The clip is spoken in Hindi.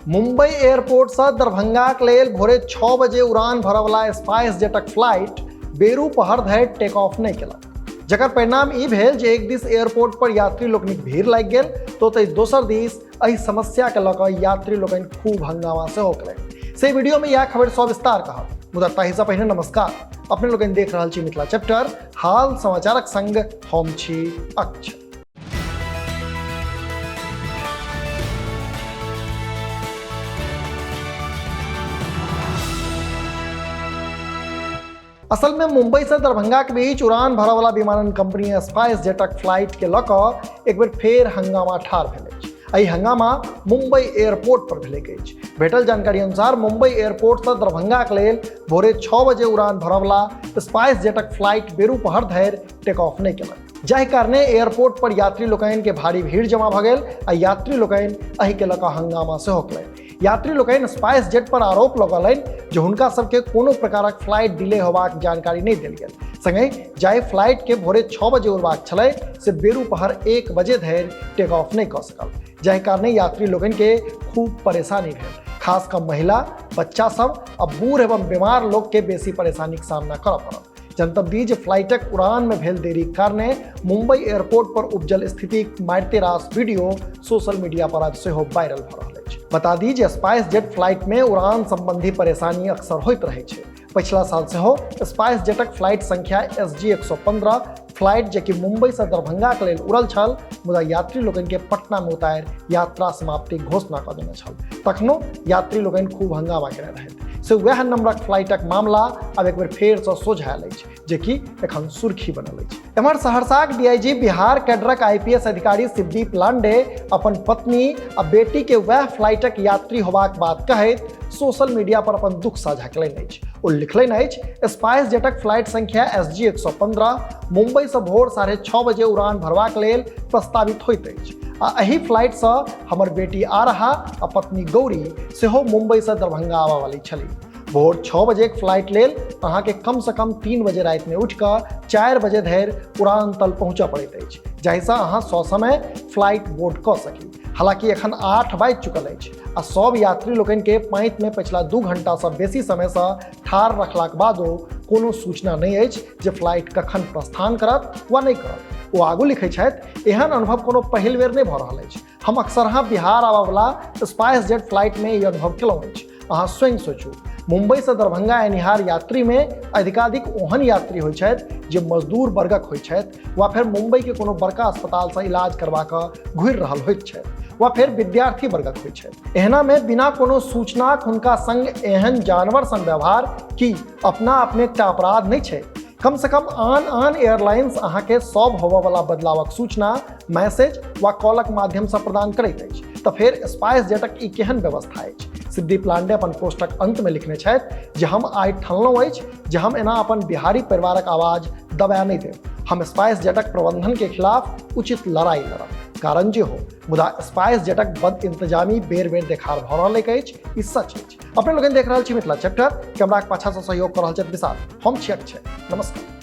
मुंबई एयरपोर्ट से दरभंगा के लेल भोरे 6 बजे उड़ान भरय वाला स्पाइस जेटक फ्लाइट बेरू पहर धरि टेक ऑफ नहीं केलक, जकर परिणाम ई भेल जे एक दिस एयरपोर्ट पर यात्री लोकनिक भीड़ लागि गेल तो दोसर दिस एहि समस्या के लऽ कऽ यात्री लोकनि खूब हंगामा सेहो केलनि। से वीडियो में यह खबर सविस्तार कहब, मुदा ताहि सँ पहिने नमस्कार। अपने लोकनि देख रहल छी मिथिला चैप्टर, हाल समाचारक संग हम छी अक्षय। असल में मुंबई से दरभंगा के बीच उड़ान भरय वाला विमानन कंपनी स्पाइस जेटक फ्लाइट के लऽ कऽ एक बेर फेर हंगामा ठाढ़ भेल अछि। एहि हंगामा मुंबई एयरपोर्ट पर भेल अछि। भेटल जानकारी अनुसार मुंबई एयरपोर्ट से दरभंगा के लेल भोरे 6 बजे उड़ान भरय वाला स्पाइस जेटक फ्लाइट बेरू पहर धरि टेक ऑफ नहीं केलक, जाहि कारणे एयरपोर्ट पर यात्री लोकनि के भारी भीड़ जमा भऽ गेल आ यात्री लोकनि एहि के लऽ कऽ हंगामा सेहो केलनि। यात्री लोकनि स्पाइस जेट पर आरोप लगौलनि जे हुनका सबके कोनो प्रकारक फ्लाइट डिले होबाक जानकारी नहीं देल गेल, संगे जाहि फ्लाइट के भोरे 6 बजे उड़बाक छलै से बेरू पहर 1 बजे धरि टेक ऑफ नहीं कऽ सकल, जाहि कारणे यात्री लोकनि के खूब परेशानी भेल। खास कऽ महिला, बच्चा सब आ बूढ़ एवं बीमार लोग के बेसी परेशानीक सामना करऽ पड़ल। जनतब दी जे फ्लाइटक उड़ान में भेल देरीक कारणे मुंबई एयरपोर्ट पर उपजल स्थितिक मारिते रास वीडियो सोशल मीडिया पर आज सेहो वायरल भऽ रहल अछि। बता दी जे स्पाइस जेट फ्लाइट में उड़ान संबंधी परेशानी अक्सर होइत रहै छै। पिछला साल सेहो स्पाइस जेटक फ्लाइट संख्या SG 115 फ्लाइट जेकि मुंबई से दरभंगा के लेल उड़ल छल, मुदा यात्री लोकनि के पटना में उतारि यात्रा समाप्ति घोषणा कऽ देने छल। तखनो यात्री लोकनि खूब हंगामा केने रहथि। से वह नंबरक फ्लाइटक मामला आब एक बेर फेर सँ सोझायल अछि, जेकि एखन सुर्खी बनल अछि। एम्हर सहरसाक DIG बिहार कैडरक IPS अधिकारी सिद्दीप लांडे अपन पत्नी आ बेटी के वह फ्लाइटक यात्री होबाक बात कहैत सोशल मीडिया पर अपन दुख साझा कयलनि अछि। ओ लिखलनि अछि, स्पाइस जेटक फ्लाइट संख्या SG 115 मुंबई से भोर 6:30 बजे उड़ान भरबाक लेल प्रस्तावित होइत अछि आ एहि फ्लाइट से हमर बेटी आरहा आ पत्नी गौरी सेहो मुंबई से दरभंगा आबऽ वाली छली। भोर 6 बजे के फ्लाइट लेल अहाँ के कम से कम 3 बजे रात में उठ कऽ 4 बजे धरि उड़ान तल पहुँचऽ पड़ैत अछि, जाहिसँ अहाँ ससमय फ्लाइट बोर्ड कऽ सकी। हालांकि एखन 8 बाजि चुकल अछि आ सब यात्री लोकनि के पाँति में पिछला 2 घंटा से बेसी समय से ठाढ़ रखलाक बादो कोनो सूचना नहीं अछि जे फ्लाइट कखन प्रस्थान करत वा नहीं करत। ओ आगू लिखै छथि, एहन अनुभव कोनो पहिल बेर नहीं भऽ रहल अछि। हम अक्सरहा बिहार आबऽ वाला स्पाइस जेट फ्लाइट में ई अनुभव केलहुँ अछि। अहाँ स्वयं सोचू, मुंबई से दरभंगा एनिहार यात्री में अधिकाधिक ओहन यात्री होइ छथि जे मजदूर वर्गक होइ छथि वा फिर मुंबई के कोनो बड़का अस्पताल से इलाज करबा कऽ घुरि रहल होइत छथि वा फिर विद्यार्थी वर्गक होइ छथि। एहना में बिना कोनो सूचनाक हुनका संग एहन जानवर सन व्यवहार की अपना अपने एकटा अपराध नहीं छै। कम से कम आन एयरलाइंस अहाँ के सब होबऽ वाला बदलावक सूचना मैसेज वा कॉलक माध्यम से प्रदान करैत अछि, तऽ फेर स्पाइस जेटक ई केहन व्यवस्था अछि। सिद्दीप लांडे अपन पोस्टक अंत में लिखने छथि जे हम आइ ठानलहुँ अछि जे हम एना अपन बिहारी परिवारक आवाज दबा नहीं देब। हम स्पाइस जेटक प्रबंधन के खिलाफ उचित लड़ाई लड़ब, कारण जे हो, मुदा स्पाइस जेटक बद इंतजामी बेर बेर देखार भऽ रहल अछि, ई सच अछि। अपने लोगन देख रहल छी मिथिला चैप्टर, कैमराक पाछा से सहयोग कऽ रहल छथि विशाल। हम छी अक्षय, नमस्कार।